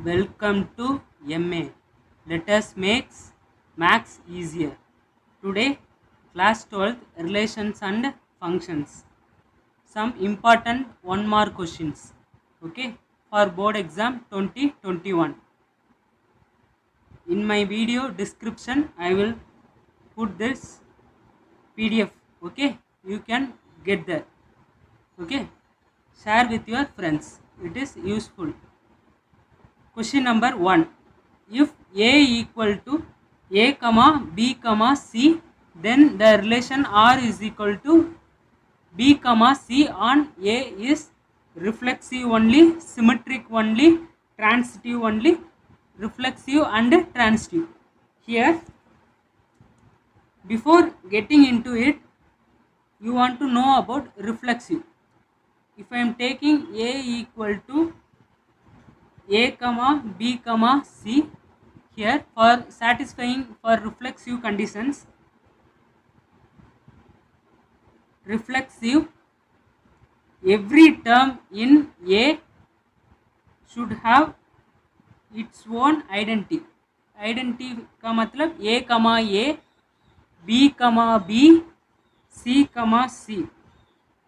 Welcome to MA. Let us make maths easier. Today, class 12th relations and functions. Some important one mark questions. Okay, for board exam 2021. In my video description, I will put this PDF. Okay, you can get there. Okay, share with your friends. It is useful. Question number 1. If A equal to A comma B comma C, then the relation R is equal to B comma C on A is reflexive only, symmetric only, transitive only, reflexive and transitive. Here, before getting into it, you want to know about reflexive. If I am taking A equal to A comma B comma C, here for satisfying for reflexive conditions, reflexive, every term in A should have its own identity. Identity का मतलब A comma A, B comma B, C comma C.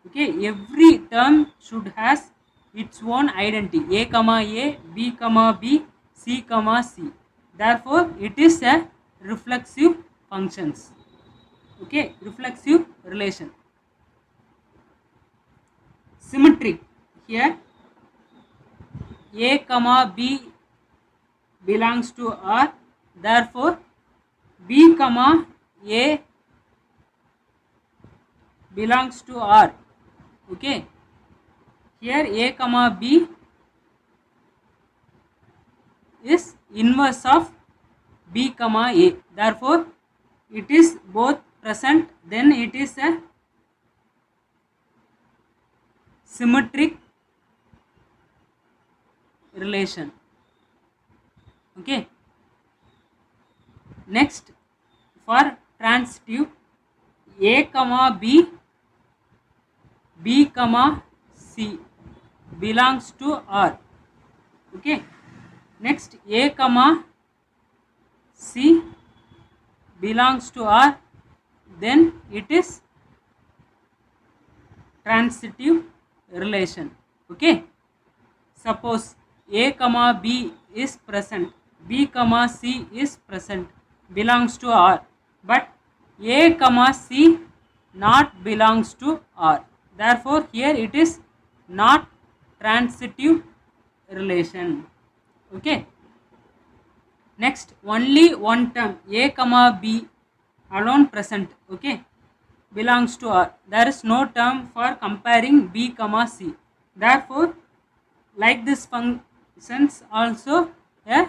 Okay, every term should has its own identity. A comma A, B comma B, C comma C. Therefore, it is a reflexive functions. Okay, reflexive relation. Symmetric. Here, A comma B belongs to R. Therefore, B comma A belongs to R. Okay. Here, A comma B is inverse of B comma A. Therefore, it is both present, then it is a symmetric relation. Okay. Next, for transitive, A comma B, B comma C belongs to R. Okay. Next, A comma C belongs to R, then it is transitive relation. Okay. Suppose A comma B is present, B comma C is present, belongs to R, but A comma C not belongs to R. Therefore, here it is not transitive relation. Okay. Next, only one term A comma B alone present. Okay, belongs to R. There is no term for comparing B comma C. Therefore, like this functions also a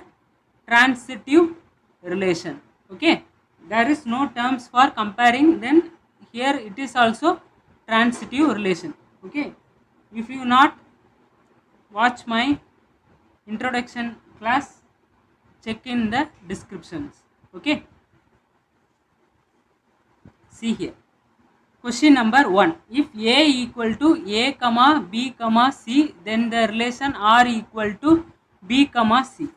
transitive relation. Okay, there is no terms for comparing, then here it is also transitive relation. Okay, if you not watch my introduction class, check in the descriptions. Okay, see here. Question number 1. If A equal to A comma B comma C, then the relation R equal to B comma C.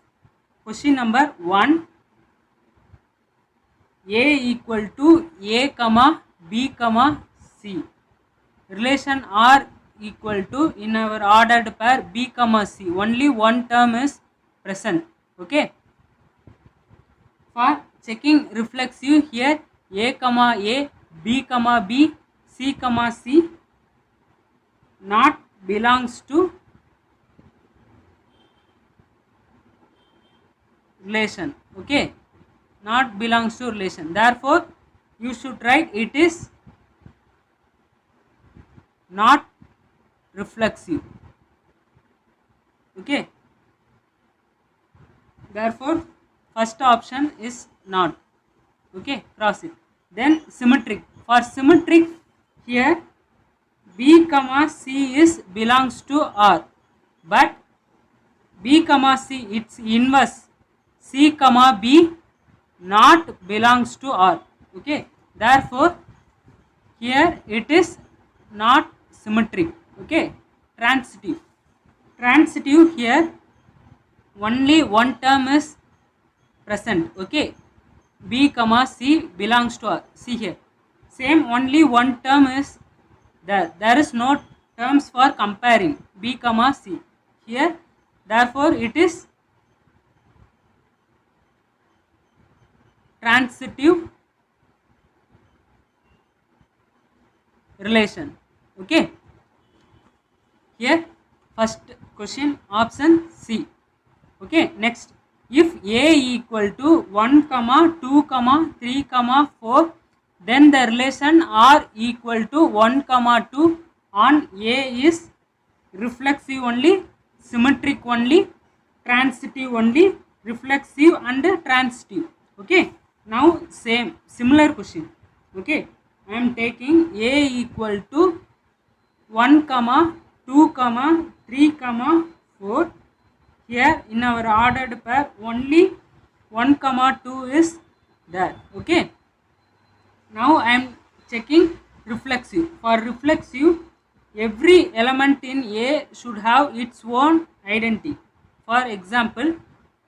Question number 1. A equal to A comma B comma C. Relation R equal to, in our ordered pair, B comma C. Only one term is present. Okay. For checking reflexive, here A comma A, B comma B, C comma C not belongs to relation. Okay, not belongs to relation. Therefore, you should write it is not reflexive. Okay, therefore first option is not. Okay, cross it. Then symmetric. For symmetric, here B comma C is belongs to R, but B comma C its inverse C comma B not belongs to R. Okay, therefore here it is not symmetric. Okay, transitive. Transitive, here only one term is present. Okay, B comma C belongs to R. See here, same only one term is there. There is no terms for comparing B comma C here. Therefore it is transitive relation. Okay, here first question option C. Okay, next, if A equal to 1 comma 2 comma 3 comma 4, then the relation R equal to 1 comma 2 on A is reflexive only, symmetric only, transitive only, reflexive and transitive. Okay, now similar question. Okay, I am taking A equal to 1 comma 2 comma 3 comma 4. Here in our ordered pair only 1 comma 2 is there. Okay, now I am checking reflexive. For reflexive, every element in A should have its own identity. For example,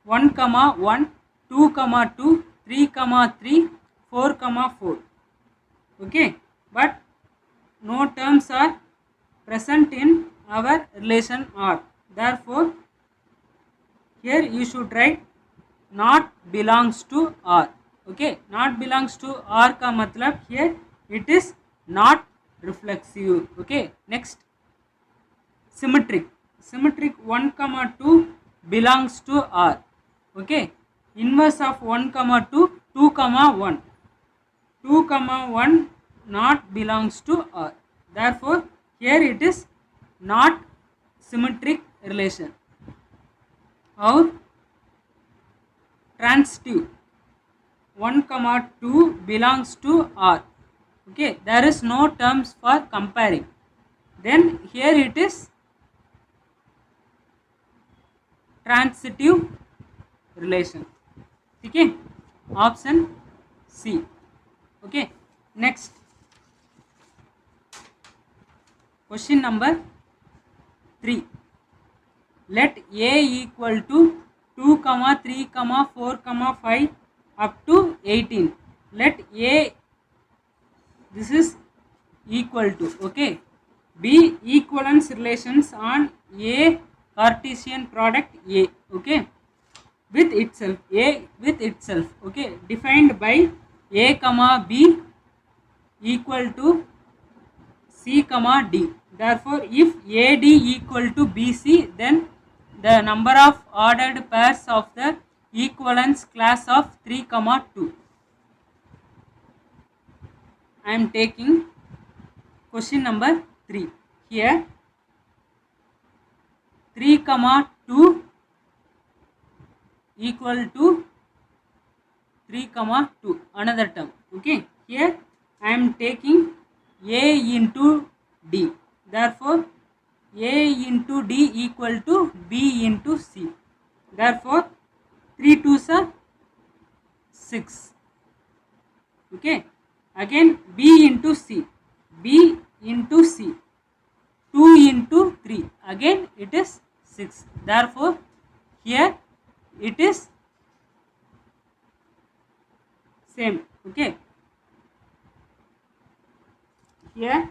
1 comma 1, 2 comma 2, 3 comma 3, 4 comma 4. Okay, but no terms are present in our relation R. Therefore here you should write not belongs to R. Okay, not belongs to R का मतलब here it is not reflexive. Okay, next, symmetric. 1 comma 2 belongs to R. Okay, inverse of 1 comma 2, 2 comma 1. 2 comma 1 not belongs to R. Therefore here it is not symmetric relation. Or transitive, 1 comma 2 belongs to R. Okay, there is no terms for comparing. Then here it is transitive relation. Okay, option C. Okay, next question number 3. Let A equal to 2 comma 3 comma 4 comma 5 up to 18. Let A, this is equal to, okay, B equivalence relations on A Cartesian product A. Okay, with itself, A with itself. Okay, defined by A comma B equal to C comma D. Therefore if AD equal to BC, then the number of ordered pairs of the equivalence class of 3 comma 2. I am taking question number 3. Here 3 comma 2 equal to 3 comma 2, another term. Okay, here I am taking A into D. Therefore A into D equal to B into C. Therefore 3 2s are 6. Okay, again B into C, B into C, 2 into 3, again it is 6. Therefore here it is same. Okay, here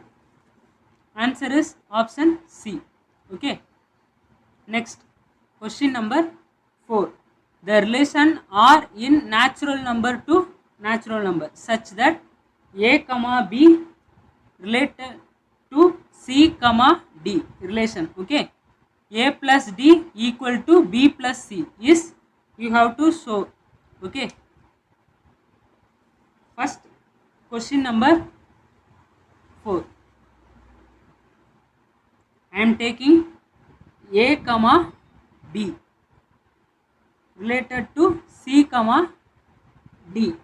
answer is option C. Okay, next question number 4. The relation R in natural number to natural number such that A comma B related to C comma D relation. Okay, A plus D equal to B plus C is, you have to show. Okay, first question number 4. I am taking A comma B related to C comma D.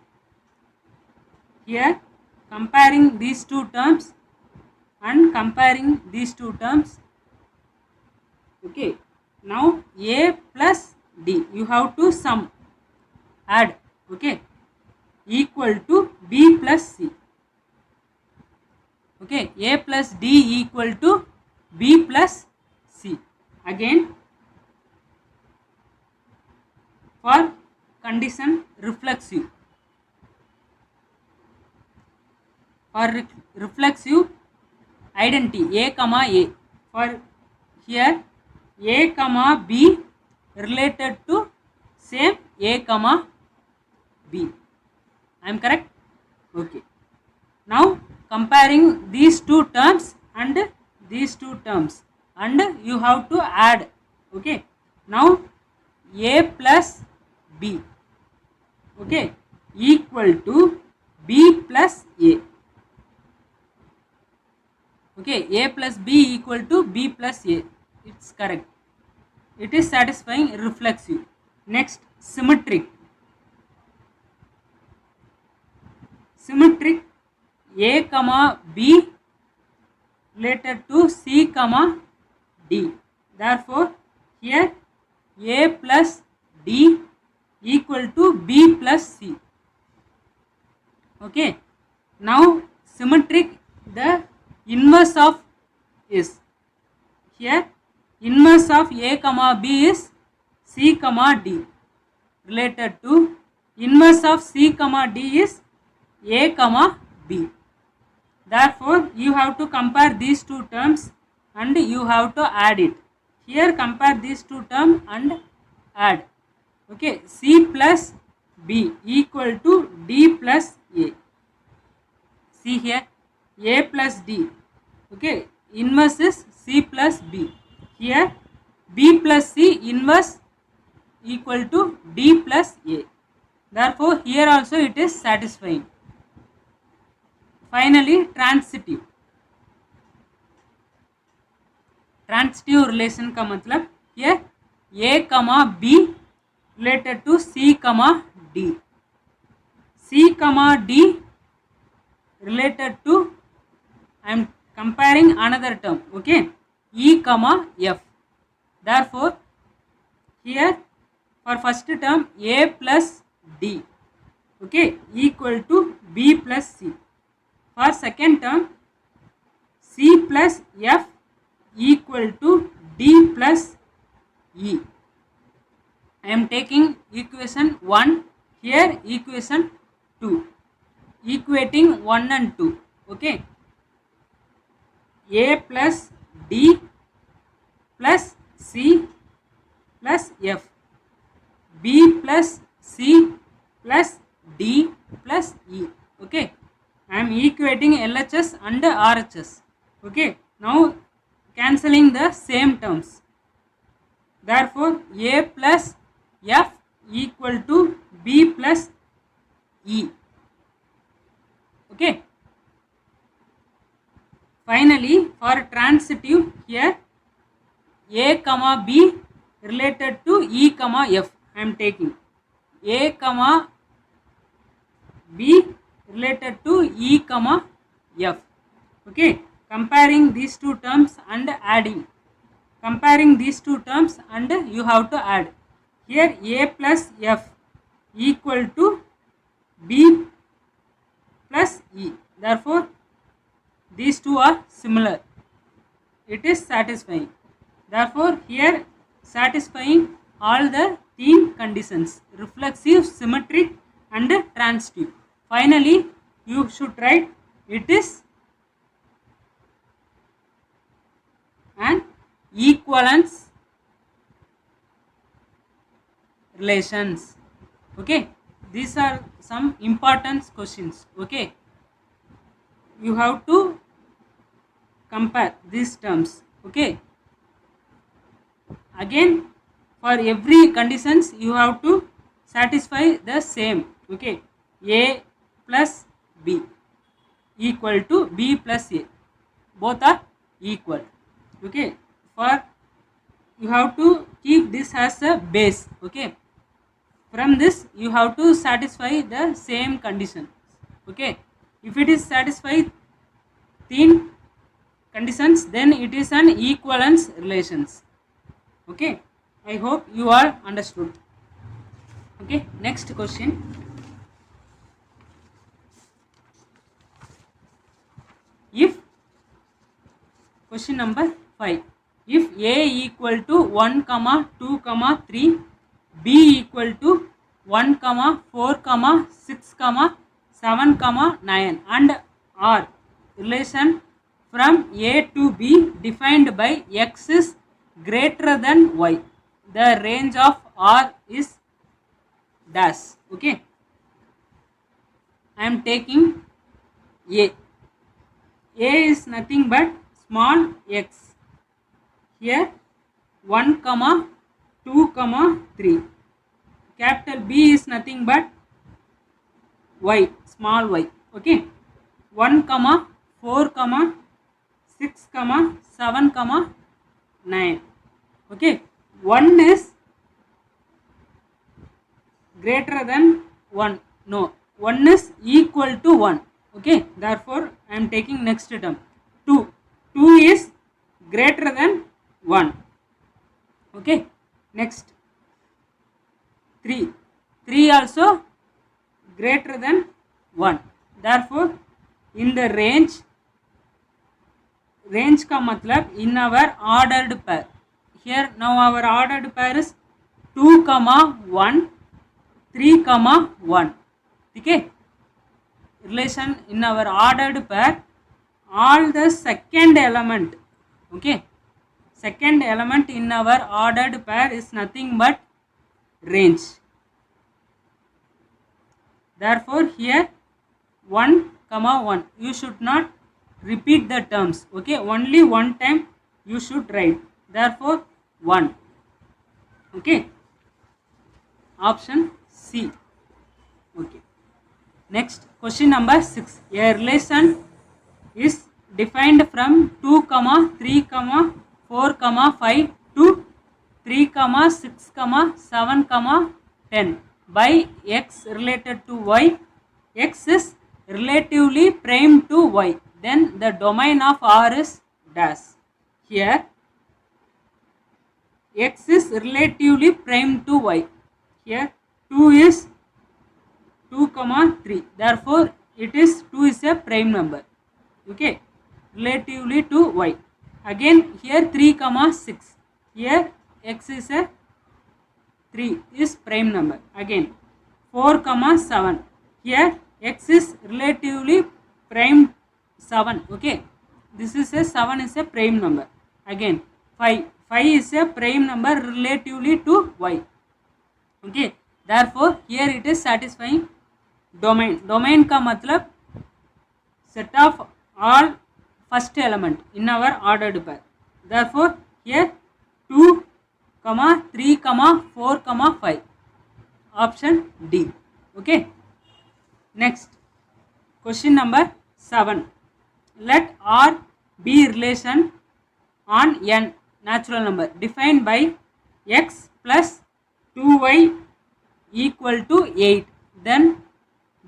Here comparing these two terms and comparing these two terms. Okay, now A plus D you have to sum, add. Okay, equal to B plus C. Okay, A plus D equal to B plus C. Again for condition reflexive. For reflexive identity a comma a, for here a comma b related to same a comma b. I am correct? Okay. Now comparing these two terms and these two terms, and you have to add. Okay. Now a plus b, okay, equal to b plus a. Okay, a plus b equal to b plus a. It's correct. It is satisfying reflexive. Next, symmetric. Symmetric a comma b related to c comma d. Therefore, here a plus d equal to b plus c. Okay. Now symmetric, the inverse of is here inverse of a comma b is c comma d related to inverse of c comma d is a comma b. Therefore, you have to compare these two terms and you have to add it. Here compare these two terms and add. Okay, c plus b equal to d plus a. See here a plus d. Okay, inverse is c plus b. Here b plus c inverse equal to d plus a. Therefore, here also it is satisfying. Finally, transitive. Transitive relation का मतलब ये a कमा b related to c कमा d, c कमा d related to, I am comparing another term, okay, e comma f. Therefore, here for first term a plus d, okay, equal to b plus c. For second term c plus f equal to d plus e. I am taking equation 1, here equation 2, equating 1 and 2, okay. A plus d plus c plus f, b plus c plus d plus e, okay. I am equating LHS and RHS, okay. Now cancelling the same terms. Therefore, a plus f equal to b plus e, okay. Finally, for transitive, here a comma b related to e comma f. I am taking a comma b related to e comma f, okay. Comparing these two terms and adding. Comparing these two terms and you have to add. Here a plus f equal to b plus e. Therefore, these two are similar. It is satisfying. Therefore, here satisfying all the 3 conditions: reflexive, symmetric and transitive. Finally, you should write it is an equivalence relations, okay. These are some important questions, okay. You have to compare these terms, okay. Again, for every conditions you have to satisfy the same, okay. A plus b equal to b plus a, both are equal, okay. For you have to keep this as a base, okay. From this you have to satisfy the same condition, okay. If it is satisfied 3 conditions, then it is an equivalence relations, okay. I hope you all understood, okay. Next question. If question number 5, if a equal to 1 comma 2 comma 3 b equal to 1 comma 4 comma 6 comma 7 comma 9 and r relation from a to b defined by x is greater than y. The range of r is dash. Okay, I am taking a. A is nothing but small x. Here 1 comma 2 comma 3. Capital B is nothing but y, small y. Okay, 1 comma 4 comma 6 comma 7 comma 9. Okay, 1 is greater than 1. No, 1 is equal to 1. Okay, therefore I am taking next term 2. 2 is greater than 1. Okay, next 3. 3 also greater than 1. Therefore in the range का मतलब in our ordered pair. Here now our ordered pair is 2 comma 1 3 comma 1. Okay, relation in our ordered pair, all the second element. Okay, second element in our ordered pair is nothing but range. Therefore here 1 comma 1, you should not repeat the terms. Okay, only one time you should write. Therefore 1. Okay, option C. Okay, next question number 6. A relation is defined from 2 comma 3 comma 4 comma 5 to 3 comma 6 comma 7 comma 10 by x related to y. X is relatively prime to y. Then the domain of R is dash. Here x is relatively prime to y. Here 2 is 2 comma 3. Therefore it is 2 is a prime number. Okay, relatively to y. Again here 3 comma 6. Here x is a 3 is prime number. Again 4 comma 7. Here x is relatively prime 7. Okay, this is a 7 is a prime number. Again 5 is a prime number relatively to y. Okay, therefore here it is satisfying domain का मतलब set of all first element in our ordered pair. Therefore here 2 comma 3 comma 4 comma 5, option D. Okay, next question number 7. Let R be relation on n natural number defined by x plus 2y equal to 8. Then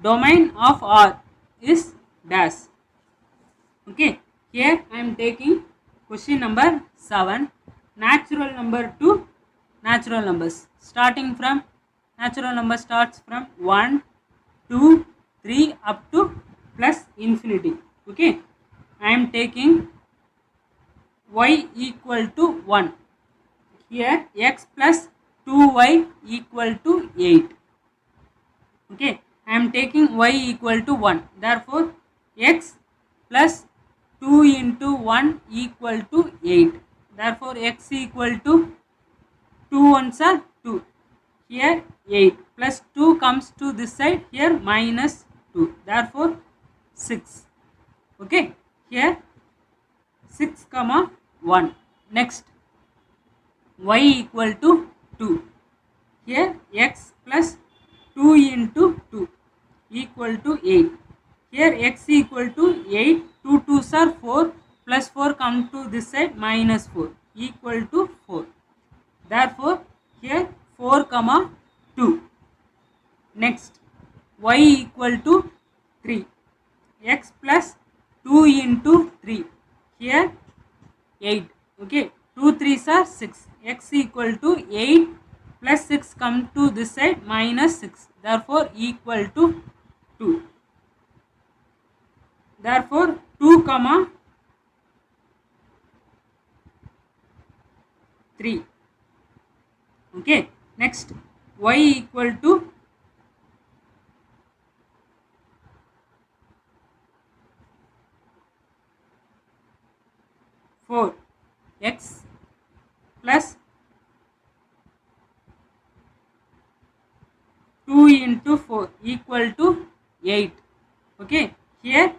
domain of R is dash. Okay, here I am taking question number 7. Natural number to natural numbers. Starting from natural number starts from 1, 2, 3 up to plus infinity. Okay, I am taking y equal to 1. Here x plus 2y equal to 8. Okay, I am taking y equal to 1. Therefore x plus 2 into 1 equal to 8. Therefore x equal to 2 ones are 2. Here 8 plus 2 comes to this side. Here minus 2. Therefore 6. Okay, here 6 comma 1. Next y equal to 2. Here x plus 2 into 2 equal to 8. Here x equal to 8. 2 2s are 4 plus 4 come to this side minus 4 equal to 4. Therefore here 4 comma 2. Next y equal to 3. X plus 2 into 3. Here 8. Okay, 2 3s are 6. X equal to 8 plus 6 come to this side minus 6. Therefore equal to 2. Therefore 2 comma 3. Okay, next y equal to 4, x plus 2 into 4 equal to 8. Okay, here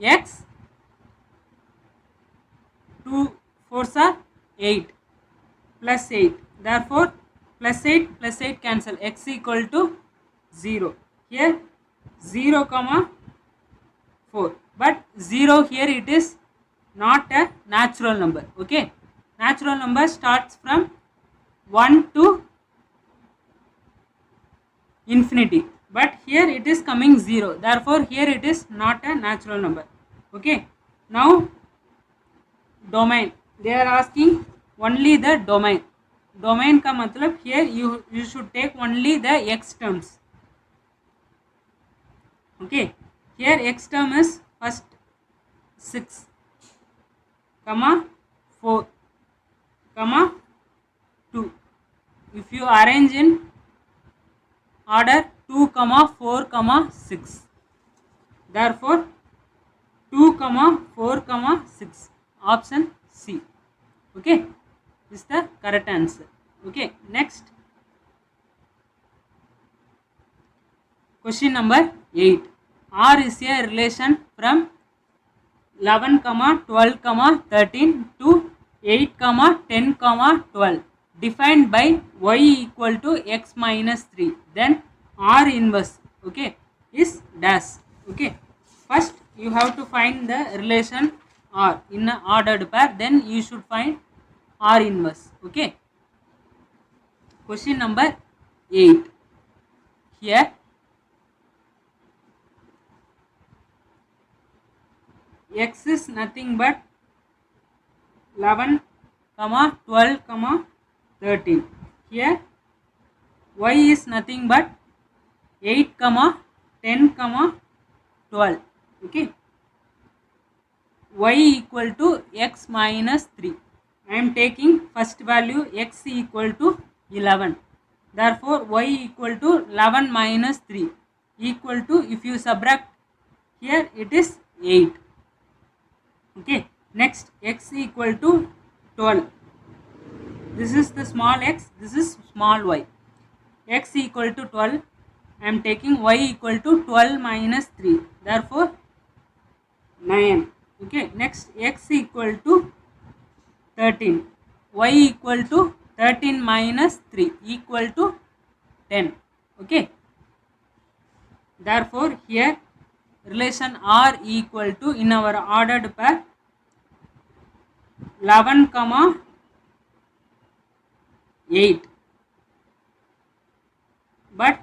x 2 4s are 8 plus 8. Therefore, plus 8 cancel. X equal to 0. Here 0 comma 4. But 0 here it is not a natural number. Okay, natural number starts from 1 to infinity. But here it is coming 0. Therefore, here it is not a natural number. Okay, now domain. They are asking only the domain. Domain का मतलब here you should take only the x terms. Okay, here x term is first 6 comma 4 comma 2. If you arrange in order 2 comma 4 comma 6, therefore 2 comma 4 comma 6, option C. Okay, this is the correct answer. Okay, next question number 8. R is a relation from 11 comma 12 comma 13 to 8 comma 10 comma 12 defined by y equal to x minus 3. Then R inverse, okay, is dash. Okay, first you have to find the relation R in an ordered pair, then you should find R inverse. Okay, question number 8. Here x is nothing but 11 comma 12 comma 13. Here y is nothing but 8 comma 10 comma 12. Okay, y equal to x minus 3. I am taking first value x equal to 11. Therefore, y equal to 11 minus 3 equal to, if you subtract here, it is 8. Okay, next x equal to 12. This is the small x, this is small y. X equal to 12. I am taking y equal to 12 minus 3. Therefore, 9. Okay, next x equal to 13. Y equal to 13 minus 3 equal to 10. Okay. Therefore, here relation R equal to, in our ordered pair, 11 comma 8. But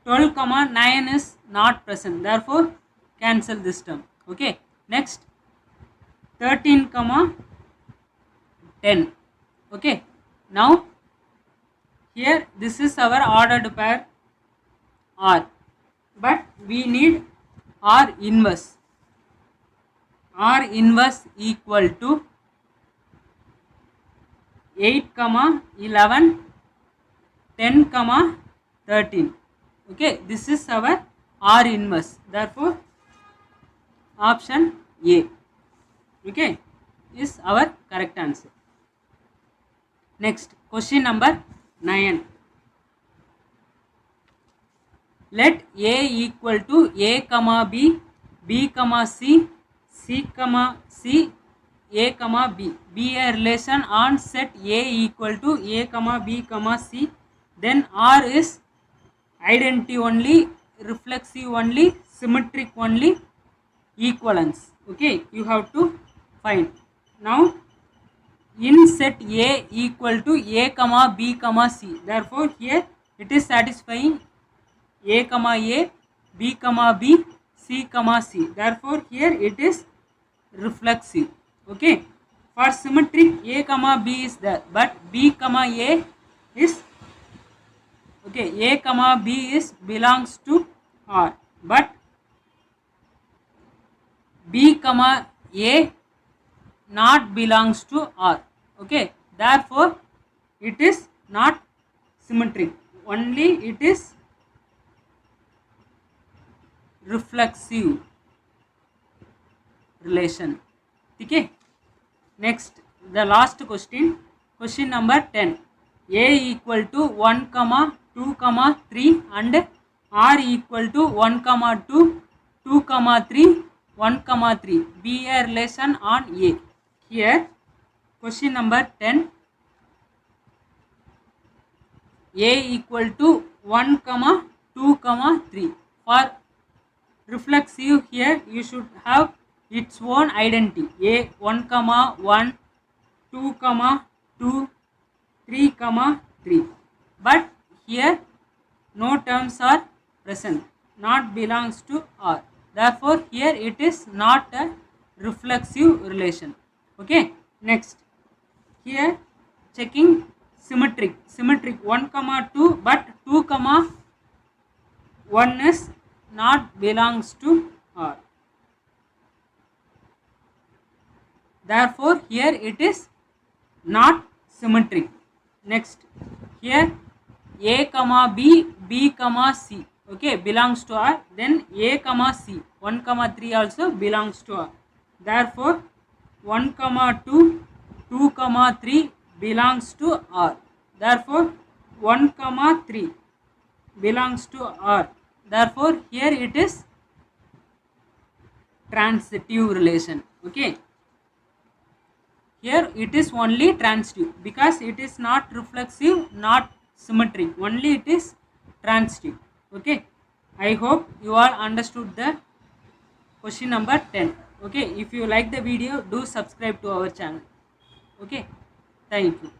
12 comma 9 is not present. Therefore, cancel this term. Okay. Next 13 comma 10. Okay, now here this is our ordered pair R, but we need R inverse. R inverse equal to 8 comma 11 10 comma 13. Okay, this is our R inverse. Therefore, option A, okay, is our correct answer. Next, question number 9. Let A equal to A comma B, B comma C, C comma C, A comma B be a relation on set A equal to A comma B comma C. Then R is identity only, reflexive only, symmetric only, equivalence. Okay, you have to find. Now, in set A equal to A comma B comma C. Therefore, here it is satisfying A comma A, B comma B, C comma C. Therefore, here it is reflexive. Okay. For symmetric, A comma B is there, but B comma A is, okay, A comma B is belongs to R, but B comma A not belongs to R. Okay, therefore it is not symmetric. only it is reflexive relation. Okay. Next, the last question, question number 10. A equal to 1 comma 2 comma 3 and R equal to 1 comma 2 2 comma 3 1 comma 3 be a relation on A. Here question number 10. A equal to 1 comma 2 comma 3. For reflexive, here you should have its own identity. A 1 comma 1, 2 comma 2, 3 comma 3. But here no terms are present, not belongs to R. Therefore here it is not a reflexive relation. Okay. Next, here checking symmetric 1 comma 2, but 2 comma 1 is not belongs to R. Therefore here it is not symmetric. Next, here A comma B, B comma C, okay, belongs to R. Then A comma C 1 comma 3 also belongs to R. Therefore 1 comma 2 2 comma 3 belongs to R. Therefore 1 comma 3 belongs to R. Therefore here it is transitive relation. Okay. Here it is only transitive because it is not reflexive, not symmetric, only it is transitive. Okay. I hope you all understood the question number 10. Okay. If you like the video, do subscribe to our channel. Okay. Thank you.